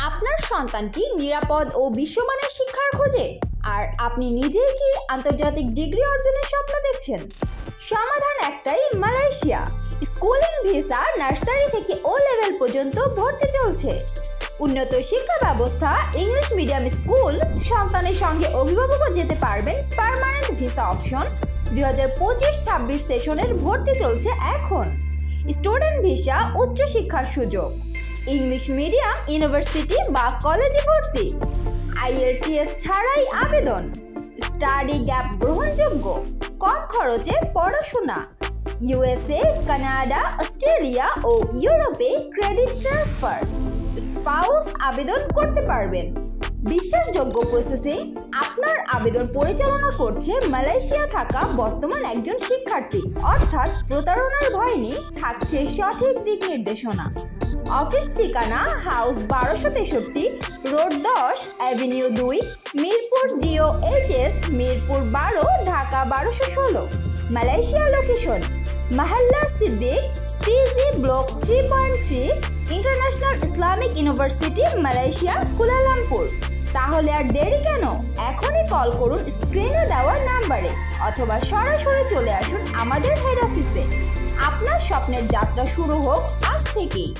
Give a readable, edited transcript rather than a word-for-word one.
আপনার সন্তান কি নিরাপদ ও বিশ্বমানের শিক্ষার খোঁজে? আর আপনি নিজেই কি আন্তর্জাতিক ডিগ্রি অর্জনের স্বপ্ন দেখছেন? সমাধান একটাই, মালয়েশিয়া। স্কুলিং ভিসা, নার্সারি থেকে ও লেভেল পর্যন্ত ভর্তি চলছে। উন্নত শিক্ষা ব্যবস্থা, ইংলিশ মিডিয়াম স্কুল, সন্তানের সঙ্গে অভিভাবকও যেতে পারবেন। Permanent visa option. 2025-26 সেশনের ভর্তি চলছে এখন। স্টুডেন্ট ভিসা, উচ্চশিক্ষার সুযোগ, ইংলিশ মিডিয়াম ইউনিভার্সিটি বা কলেজে ভর্তি, IELTS ছাড়াই আবেদন, স্টাডি গ্যাপ গ্রহণযোগ্য, কম খরচে পড়াশোনা, USA, কানাডা, অস্ট্রেলিয়া ও ইউরোপে ক্রেডিট ট্রান্সফার, স্পাউস আবেদন করতে পারবেন। বিশ্বাসযোগ্য প্রসেসিং। আপনার আবেদন পরিচালনা করছে মালয়েশিয়া থাকা বর্তমান একজন শিক্ষার্থী, অর্থাৎ প্রতারণার ভয় নেই, থাকছে সঠিক দিক নির্দেশনা। অফিস ঠিকানা house 1263, road 10, avenue 2, Mirpur DOHS, Mirpur 12, Dhaka 1216। Malaysia location মহল্লা সিদ্দিক, PG block 3.3, international Islamic university, Malaysia, Kuala Lumpur. তাহলে আর দেরি কেন? এখনই কল করুন স্ক্রিনে দেওয়া নাম্বারে, অথবা সরাসরি চলে আসুন আমাদের হেড অফিসে। আপনার স্বপ্নের যাত্রা শুরু হোক আজ থেকেই।